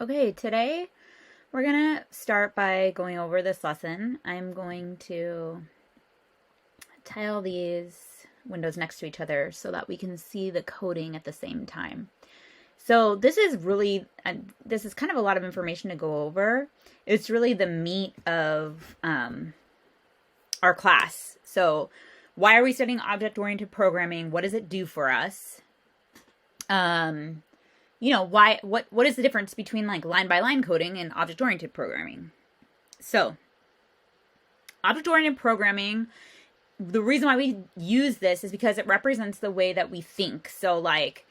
Okay, today we're going to start by going over this lesson. I'm going to tile these windows next to each other so that we can see the coding at the same time. So this is this is kind of a lot of information to go over. It's really the meat of our class. So why are we studying object-oriented programming? What does it do for us? What is the difference between like line by line coding and object oriented programming? So, object oriented programming, the reason why we use this is because it represents the way that we think. So, like,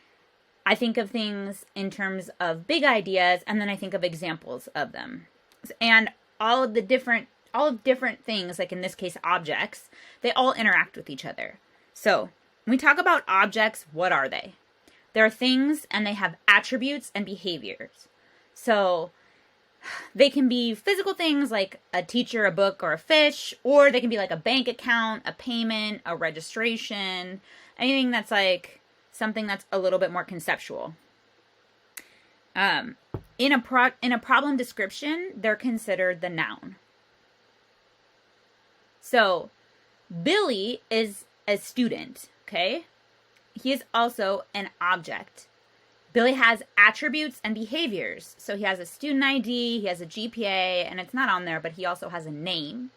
I think of things in terms of big ideas, and then I think of examples of them. And all of different things, like in this case, objects, they all interact with each other. So, when we talk about objects, what are they? They're things and they have attributes and behaviors. So they can be physical things like a teacher, a book, or a fish, or they can be like a bank account, a payment, a registration, anything that's like something that's a little bit more conceptual. In a problem description, they're considered the noun. So Billy is a student, okay? He is also an object. Billy has attributes and behaviors. So he has a student ID, he has a GPA, and it's not on there, but he also has a name.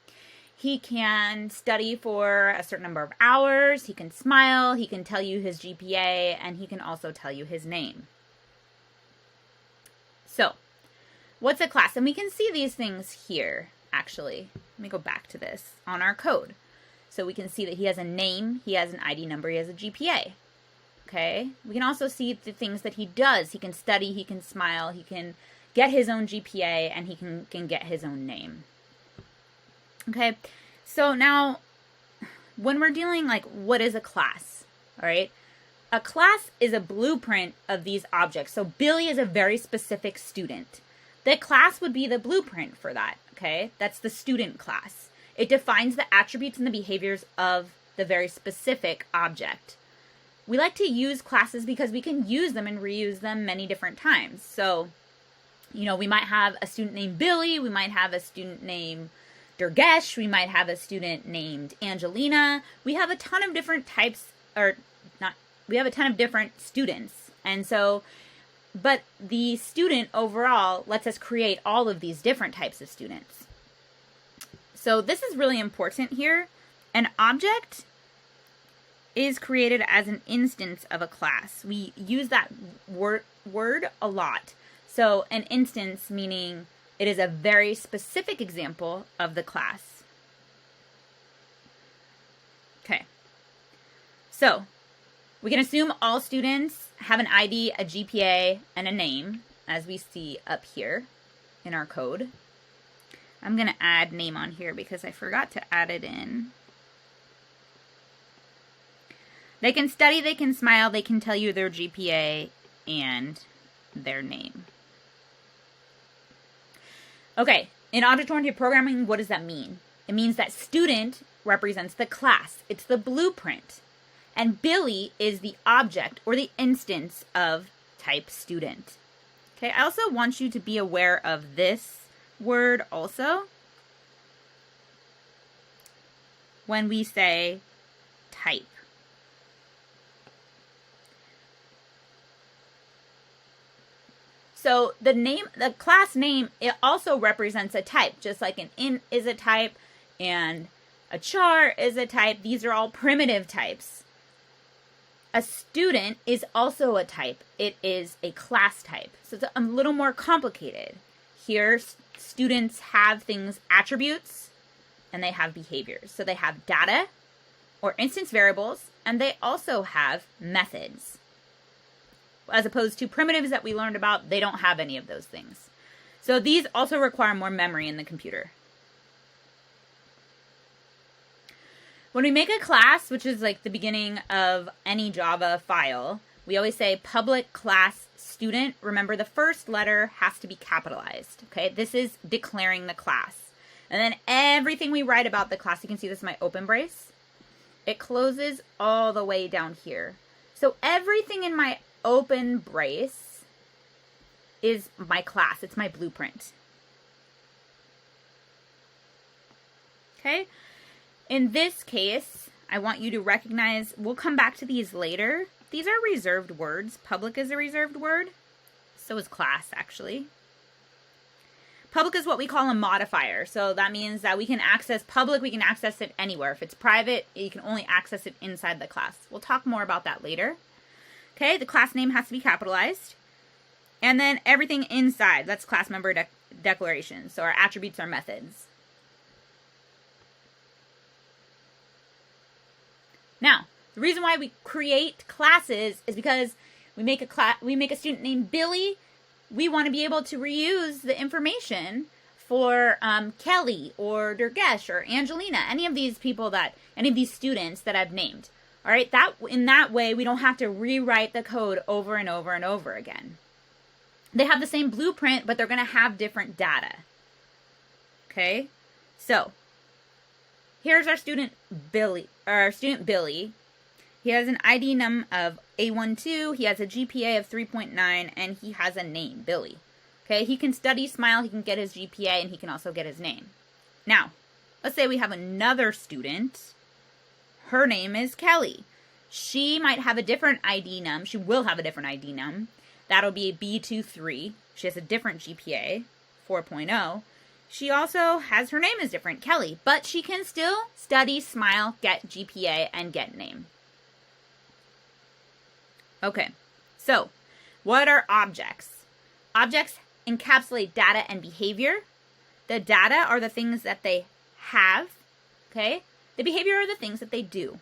He can study for a certain number of hours, he can smile, he can tell you his GPA, and he can also tell you his name. So, what's a class? And we can see these things here, actually. Let me go back to this on our code. So we can see that he has a name, he has an ID number, he has a GPA. Okay, we can also see the things that he does. He can study, he can smile, he can get his own GPA, and he can get his own name. Okay, so now when we're dealing like what is a class, all right? A class is a blueprint of these objects. So Billy is a very specific student. The class would be the blueprint for that, okay? That's the student class. It defines the attributes and the behaviors of the very specific object. We like to use classes because we can use them and reuse them many different times. So, we might have a student named Billy, we might have a student named Durgesh, we might have a student named Angelina. We have a ton of different different students. And so, but the student overall lets us create all of these different types of students. So this is really important here. An object is created as an instance of a class. We use that word a lot. So an instance meaning it is a very specific example of the class. Okay. So we can assume all students have an ID, a GPA, and a name, as we see up here in our code. I'm going to add name on here because I forgot to add it in. They can study, they can smile, they can tell you their GPA and their name. Okay, in object-oriented programming, what does that mean? It means that student represents the class. It's the blueprint. And Billy is the object or the instance of type student. Okay, I also want you to be aware of this word also. When we say type. So the class name, it also represents a type, just like an int is a type and a char is a type. These are all primitive types. A student is also a type. It is a class type. So it's a little more complicated. Here, students have things, attributes, and they have behaviors. So they have data or instance variables, and they also have methods. As opposed to primitives that we learned about, they don't have any of those things. So these also require more memory in the computer. When we make a class, which is like the beginning of any Java file, we always say public class student. Remember, the first letter has to be capitalized, okay? This is declaring the class. And then everything we write about the class, you can see this is my open brace. It closes all the way down here. So everything in my open brace is my class. It's my blueprint. Okay? In this case, I want you to recognize, we'll come back to these later. These are reserved words. Public is a reserved word. So is class, actually. Public is what we call a modifier. So that means that we can access public, we can access it anywhere. If it's private, you can only access it inside the class. We'll talk more about that later. Okay, the class name has to be capitalized. And then everything inside, that's class member declaration. So our attributes are methods. Now, the reason why we create classes is because we make a student named Billy. We want to be able to reuse the information for Kelly or Durgesh or Angelina, any of these students that I've named. All right, in that way, we don't have to rewrite the code over and over and over again. They have the same blueprint, but they're going to have different data. Okay, so here's our student Billy. He has an ID num of A12, he has a GPA of 3.9, and he has a name, Billy. Okay, he can study Smile, he can get his GPA, and he can also get his name. Now, let's say we have another student. Her name is Kelly. She might have a different ID num. She will have a different ID num. That'll be a B23. She has a different GPA, 4.0. She also has, her name is different, Kelly, but she can still study, Smile, get GPA, and get name. Okay, so what are objects? Objects encapsulate data and behavior. The data are the things that they have, okay? The behavior are the things that they do.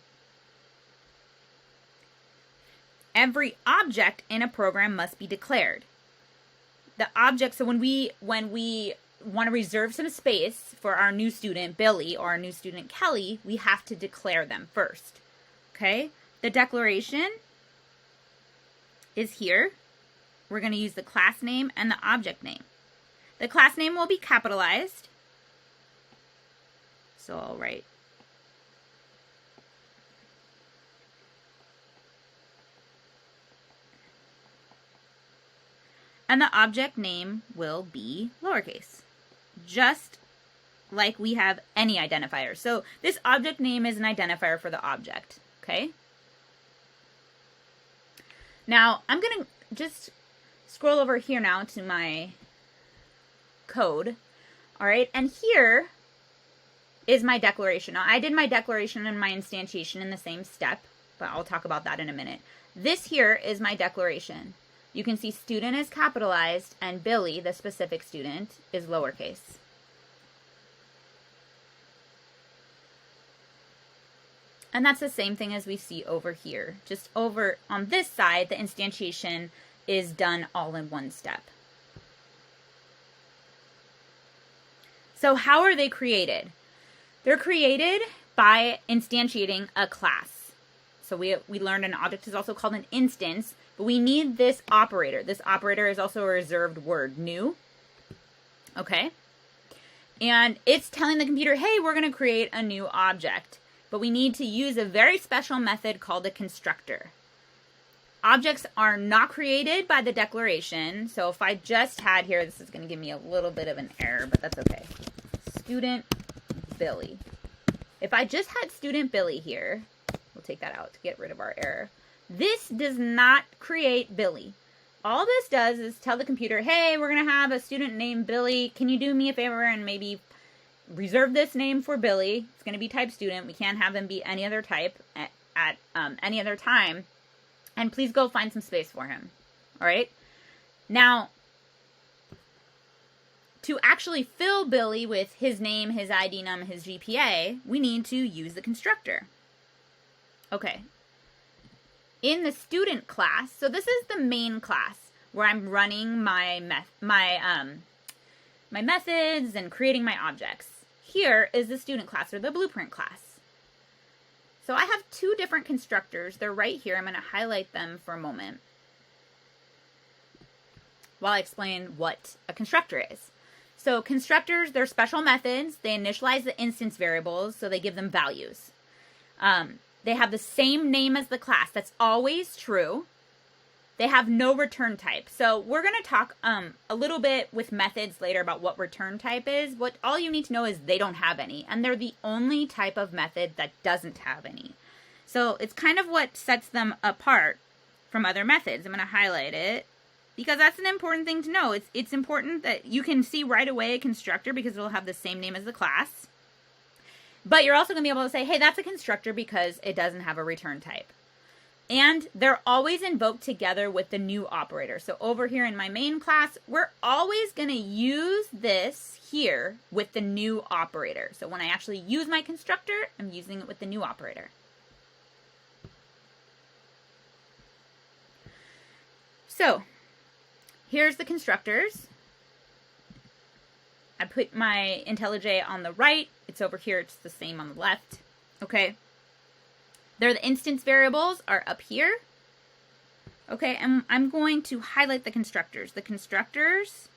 Every object in a program must be declared. The object, so when we want to reserve some space for our new student, Billy, or our new student, Kelly, we have to declare them first, okay? The declaration is here. We're going to use the class name and the object name. The class name will be capitalized. So I'll write and the object name will be lowercase, just like we have any identifier. So this object name is an identifier for the object, okay? Now, I'm going to just scroll over here now to my code, all right? And here is my declaration. Now, I did my declaration and my instantiation in the same step, but I'll talk about that in a minute. This here is my declaration. You can see student is capitalized and Billy, the specific student, is lowercase. And that's the same thing as we see over here. Just over on this side, the instantiation is done all in one step. So how are they created? They're created by instantiating a class. So we learned an object is also called an instance, but we need this operator. This operator is also a reserved word, new. Okay? And it's telling the computer, hey, we're going to create a new object. But we need to use a very special method called a constructor. Objects are not created by the declaration. So if I just had here, this is going to give me a little bit of an error, but that's okay. Student Billy. If I just had student Billy here, we'll take that out to get rid of our error. This does not create Billy. All this does is tell the computer, hey, we're going to have a student named Billy. Can you do me a favor and maybe reserve this name for Billy? It's going to be type student. We can't have him be any other type at any other time. And please go find some space for him. All right? Now, to actually fill Billy with his name, his ID num, his GPA, we need to use the constructor. Okay. In the student class, so this is the main class where I'm running my methods and creating my objects. Here is the student class, or the blueprint class. So I have two different constructors. They're right here. I'm going to highlight them for a moment while I explain what a constructor is. So constructors, they're special methods. They initialize the instance variables, so they give them values. They have the same name as the class. That's always true. they have no return type. So we're going to talk a little bit with methods later about what return type is. What all you need to know is they don't have any, and they're the only type of method that doesn't have any. So it's kind of what sets them apart from other methods. I'm going to highlight it because that's an important thing to know. It's important that you can see right away a constructor because it'll have the same name as the class. But you're also going to be able to say, hey, that's a constructor because it doesn't have a return type. And they're always invoked together with the new operator. So over here in my main class, we're always going to use this here with the new operator. So when I actually use my constructor, I'm using it with the new operator. So here's the constructors. I put my IntelliJ on the right. It's over here. It's the same on the left. Okay. There, the instance variables are up here. Okay, and I'm going to highlight the constructors. The constructors,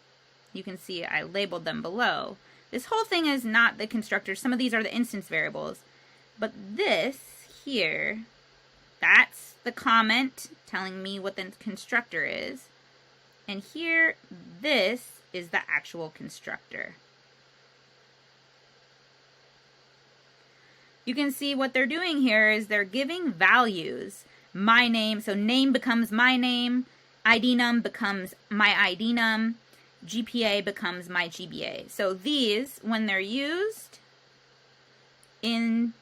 you can see I labeled them below. This whole thing is not the constructors. Some of these are the instance variables. But this here, that's the comment telling me what the constructor is. And here, this is the actual constructor. You can see what they're doing here is they're giving values. My name, so name becomes my name, ID num becomes my ID num, GPA becomes my GPA. So these, when they're used in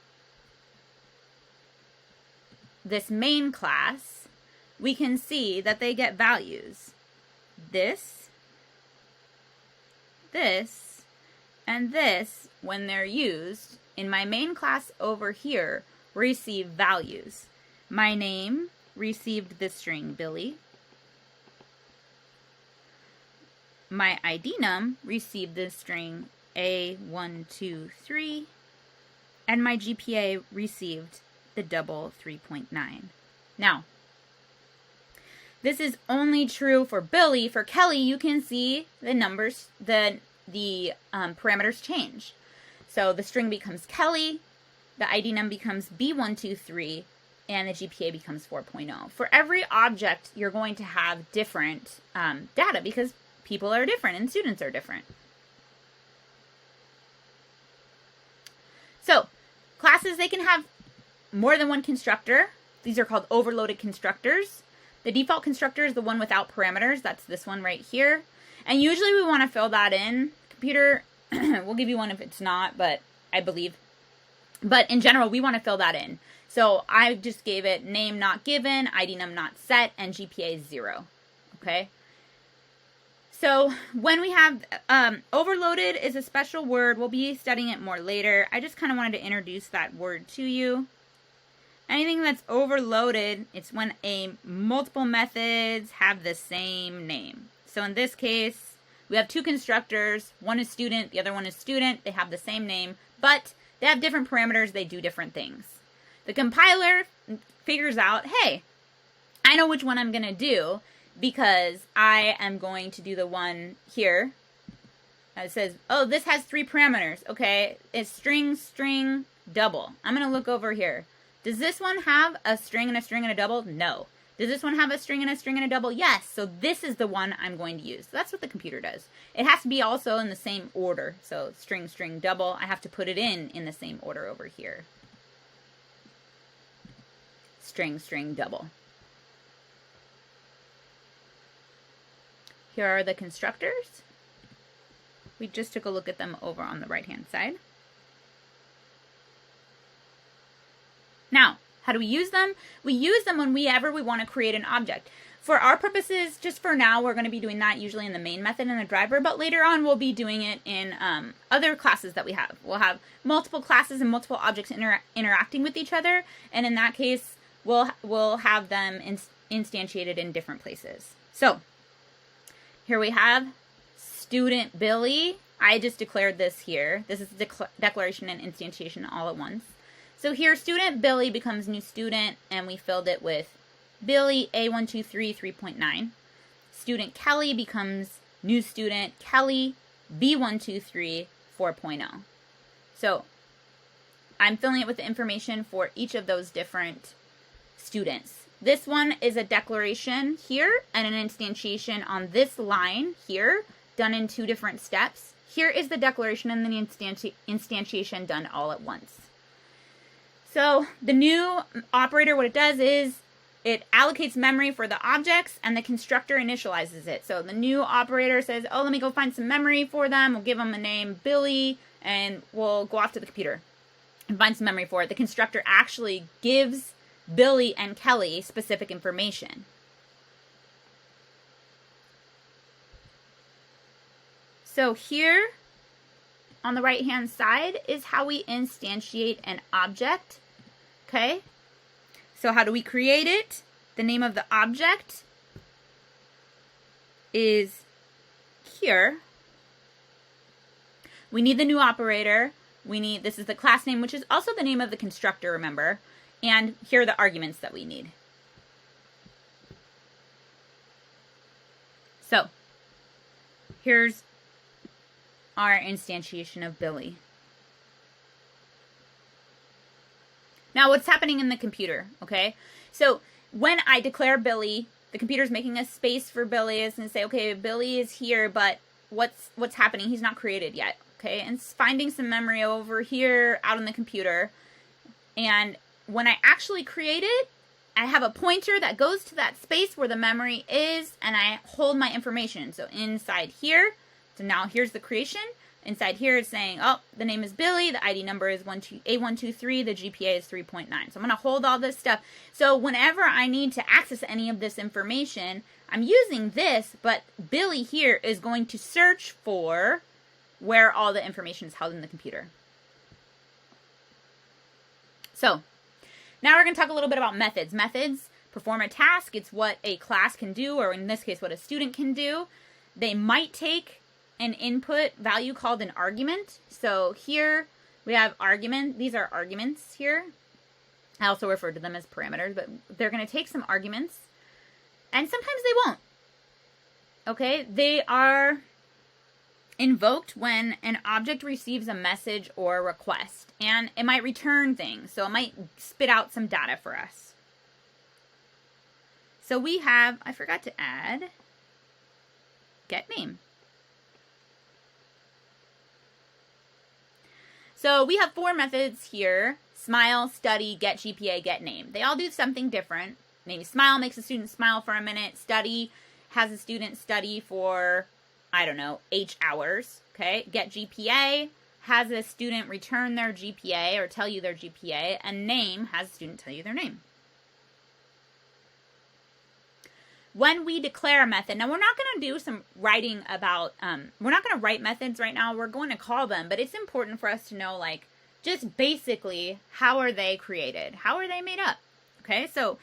this main class, we can see that they get values. This, and this, when they're used in my main class over here, receive values. My name received the string Billy. My ID num received the string A123. And my GPA received the double 3.9. Now, this is only true for Billy. For Kelly, you can see the numbers, the parameters change. So the string becomes Kelly, the ID num becomes B123, and the GPA becomes 4.0. For every object, you're going to have different data because people are different and students are different. So classes, they can have more than one constructor. These are called overloaded constructors. The default constructor is the one without parameters. That's this one right here. And usually we want to fill that in. Computer we'll give you one if it's not, but I believe. But in general, we want to fill that in. So I just gave it name not given, ID num not set, and GPA 0. Okay? So when we have overloaded is a special word. We'll be studying it more later. I just kind of wanted to introduce that word to you. Anything that's overloaded, it's when multiple methods have the same name. So in this case, we have two constructors. One is student, the other one is student. They have the same name, but they have different parameters. They do different things. The compiler figures out, hey, I know which one I'm going to do because I am going to do the one here. It says, oh, this has 3 parameters. Okay, it's string, string, double. I'm going to look over here. Does this one have a string and a string and a double? No. Does this one have a string and a string and a double? Yes. So this is the one I'm going to use. So that's what the computer does. It has to be also in the same order. So string, string, double. I have to put it in the same order over here. String, string, double. Here are the constructors. We just took a look at them over on the right-hand side. Now, how do we use them? We use them whenever we want to create an object. For our purposes, just for now, we're going to be doing that usually in the main method and the driver, but later on we'll be doing it in other classes that we have. We'll have multiple classes and multiple objects interacting with each other, and in that case, we'll have them instantiated in different places. So, here we have student Billy. I just declared this here. This is declaration and instantiation all at once. So here, student Billy becomes new student, and we filled it with Billy A123 3.9. Student Kelly becomes new student Kelly B123 4.0. So I'm filling it with the information for each of those different students. This one is a declaration here and an instantiation on this line here, done in 2 different steps. Here is the declaration and the instantiation done all at once. So the new operator, what it does is it allocates memory for the objects and the constructor initializes it. So the new operator says, oh, let me go find some memory for them. We'll give them a name, Billy, and we'll go off to the computer and find some memory for it. The constructor actually gives Billy and Kelly specific information. So here on the right-hand side is how we instantiate an object. Okay, so how do we create it? The name of the object is here. We need the new operator. This is the class name, which is also the name of the constructor, remember? And here are the arguments that we need. So, here's our instantiation of Billy. Now, what's happening in the computer, okay? So, when I declare Billy, the computer's making a space for Billy. It's going to say, okay, Billy is here, but what's happening? He's not created yet, okay? And it's finding some memory over here out on the computer. And when I actually create it, I have a pointer that goes to that space where the memory is, and I hold my information. So, inside here, so now here's the creation. Inside here, it's saying, oh, the name is Billy, the ID number is A123, the GPA is 3.9. So I'm going to hold all this stuff. So whenever I need to access any of this information, I'm using this, but Billy here is going to search for where all the information is held in the computer. So now we're going to talk a little bit about methods. Methods perform a task. It's what a class can do, or in this case, what a student can do. They might take an input value called an argument. So here we have argument. These are arguments here. I also refer to them as parameters, but they're going to take some arguments, and sometimes they won't. Okay, they are invoked when an object receives a message or a request, and it might return things. So it might spit out some data for us. So we have, I forgot to add, get name. So we have 4 methods here: smile, study, get GPA, get name. They all do something different. Maybe smile makes a student smile for a minute. Study has a student study for, I don't know, H hours. Okay. Get GPA has a student return their GPA or tell you their GPA. And name has a student tell you their name. When we declare a method, now we're not going to do some writing about, we're not going to write methods right now. We're going to call them, but it's important for us to know, like, just basically, how are they created? How are they made up? Okay, so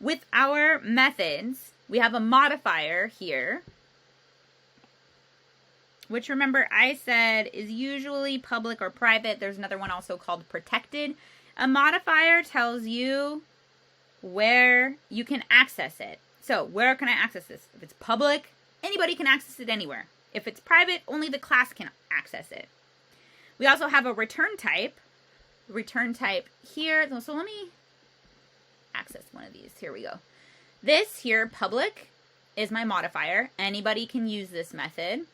with our methods, we have a modifier here, which, remember, I said is usually public or private. There's another one also called protected. A modifier tells you where you can access it. So, where can I access this? If it's public, anybody can access it anywhere. If it's private, only the class can access it. We also have a return type. Return type here. So let me access one of these. Here we go. This here, public, is my modifier. Anybody can use this method.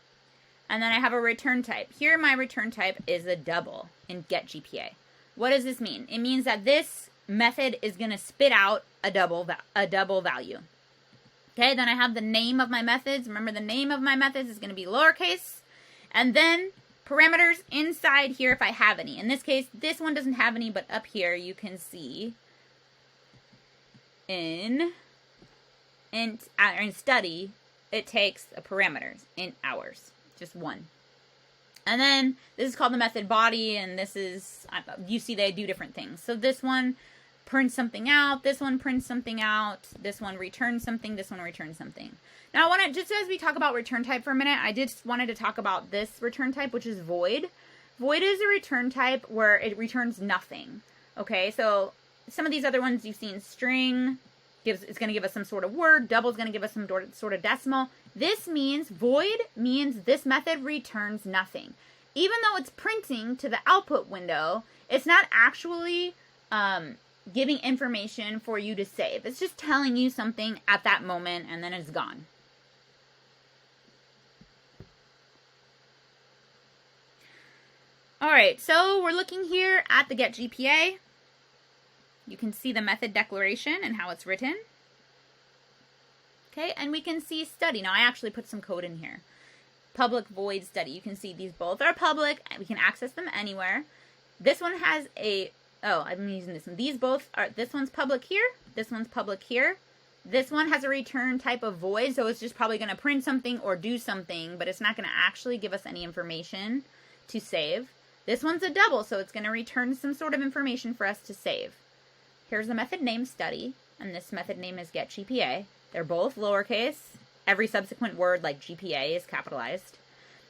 And then I have a return type. Here, my return type is a double in get GPA. What does this mean? It means that this method is going to spit out a double value. Okay, then I have the name of my methods. Remember, the name of my methods is going to be lowercase. And then parameters inside here if I have any. In this case, this one doesn't have any, but up here you can see in study, it takes a parameters in hours, just one. And then this is called the method body, and this is, you see they do different things. So this one prints something out, this one prints something out, this one returns something, this one returns something. Now I want to, just as we talk about return type for a minute, I just wanted to talk about this return type, which is void. Void is a return type where it returns nothing. Okay, so some of these other ones you've seen, string, it's going to give us some sort of word, double is going to give us some sort of decimal. This means, void means this method returns nothing. Even though it's printing to the output window, it's not actually giving information for you to save. It's just telling you something at that moment and then it's gone. All right, so we're looking here at the get GPA. You can see the method declaration and how it's written. Okay, and we can see study. Now I actually put some code in here. Public void study. You can see these both are public. We can access them anywhere. This one has a, oh, I'm using this one. These both are, this one's public here. This one's public here. This one has a return type of void, so it's just probably going to print something or do something, but it's not going to actually give us any information to save. This one's a double, so it's going to return some sort of information for us to save. Here's the method name study, and this method name is get GPA. They're both lowercase. Every subsequent word, like GPA, is capitalized.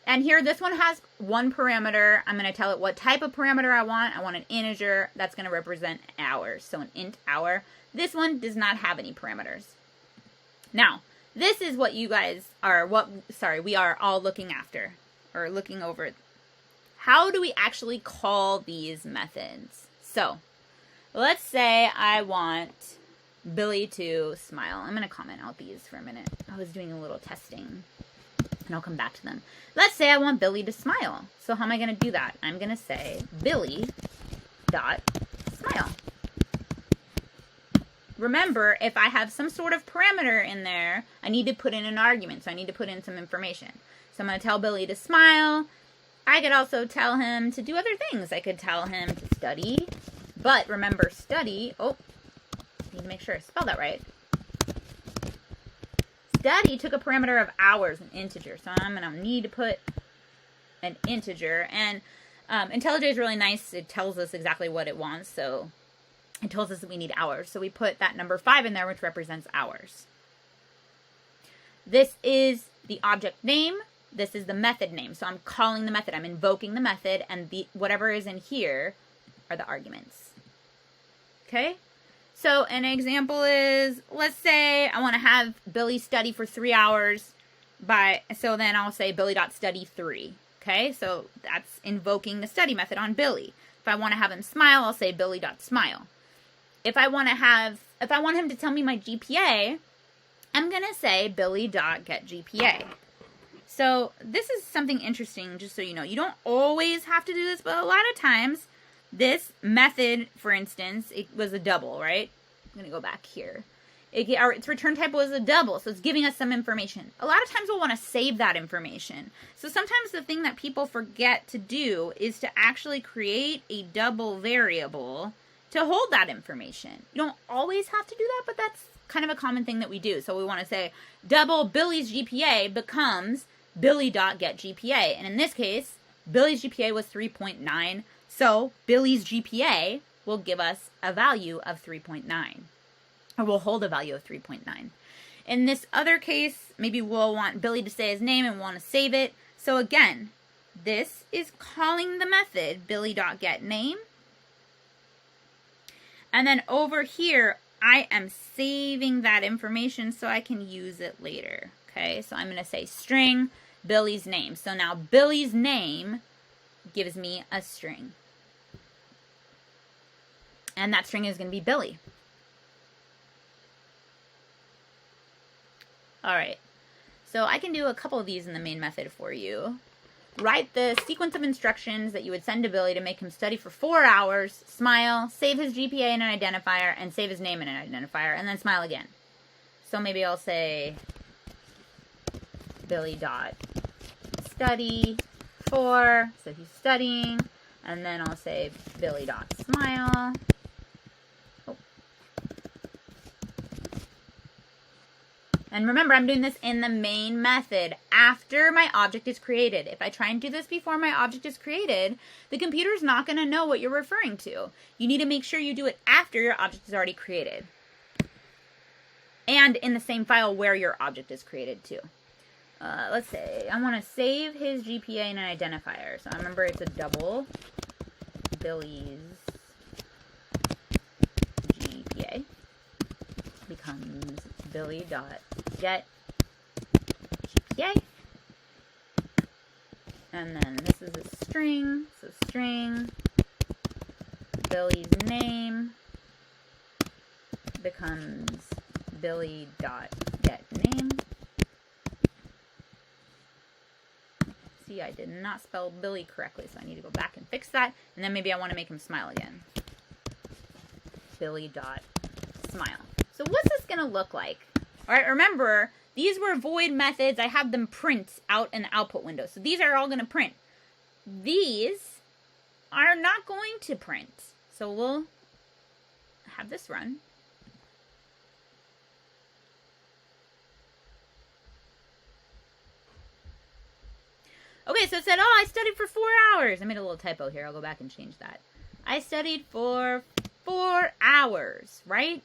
And here, this one has one parameter. I'm going to tell it what type of parameter I want. I want an integer that's going to represent hours, so an int hour. This one does not have any parameters. Now, this is what you guys are, we are all looking after, or looking over. How do we actually call these methods? So, let's say I want Billy to smile. I'm going to comment out these for a minute. I was doing a little testing, and I'll come back to them. Let's say I want Billy to smile. So how am I going to do that? I'm going to say Billy dot smile. Remember, if I have some sort of parameter in there, I need to put in an argument. So I need to put in some information. So I'm going to tell Billy to smile. I could also tell him to do other things. I could tell him to study. But remember, study, need to make sure I spell that right. Study took a parameter of hours, an integer. So I'm going to need to put an integer. And IntelliJ is really nice. It tells us exactly what it wants. So it tells us that we need hours. So we put that number 5 in there, which represents hours. This is the object name. This is the method name. So I'm calling the method. I'm invoking the method. And whatever is in here are the arguments. Okay? So an example is, let's say I want to have Billy study for 3 hours. So then I'll say Billy.study3. Okay? So that's invoking the study method on Billy. If I want to have him smile, I'll say Billy.smile. If I want him to tell me my GPA, I'm going to say Billy.getGPA. So this is something interesting, just so you know. You don't always have to do this, but a lot of times, this method, for instance, it was a double, right? I'm going to go back here. Its return type was a double, so it's giving us some information. A lot of times we'll want to save that information. So sometimes the thing that people forget to do is to actually create a double variable to hold that information. You don't always have to do that, but that's kind of a common thing that we do. So we want to say double Billy's GPA becomes Billy.getGPA. And in this case, Billy's GPA was 3.9. So Billy's GPA will give us a value of 3.9. Or we'll hold a value of 3.9. In this other case, maybe we'll want Billy to say his name and want to save it. So again, this is calling the method Billy.getName. And then over here, I am saving that information so I can use it later. Okay, so I'm going to say string Billy's name. So now Billy's name gives me a string. And that string is going to be Billy. All right, so I can do a couple of these in the main method for you. Write the sequence of instructions that you would send to Billy to make him study for 4 hours, smile, save his GPA in an identifier, and save his name in an identifier, and then smile again. So maybe I'll say Billy.study 4, so he's studying, and then I'll say Billy.smile. And remember, I'm doing this in the main method after my object is created. If I try and do this before my object is created, the computer's not going to know what you're referring to. You need to make sure you do it after your object is already created. And in the same file where your object is created too. Let's say I want to save his GPA in an identifier. So I remember it's a double. Billy's GPA becomes Billy.getGPA. And then this is a string. So string Billy's name becomes Billy.getName. See, I did not spell Billy correctly, so I need to go back and fix that. And then maybe I want to make him smile again. Billy.smile. So what's this going to look like? All right, remember, these were void methods. I have them print out in the output window. So these are all going to print. These are not going to print. So we'll have this run. Okay, so it said, oh, I studied for 4 hours. I made a little typo here. I'll go back and change that. I studied for 4 hours, right?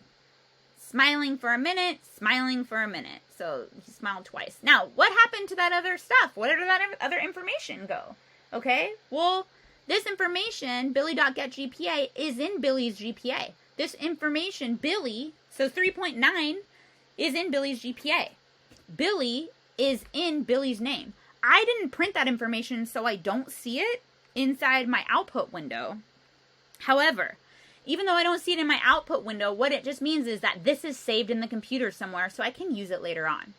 Smiling for a minute, smiling for a minute. So he smiled twice. Now, what happened to that other stuff? Where did that other information go? Okay, well, this information, Billy.getGPA, is in Billy's GPA. This information, Billy, so 3.9, is in Billy's GPA. Billy is in Billy's name. I didn't print that information, so I don't see it inside my output window. However, even though I don't see it in my output window, what it just means is that this is saved in the computer somewhere, so I can use it later on.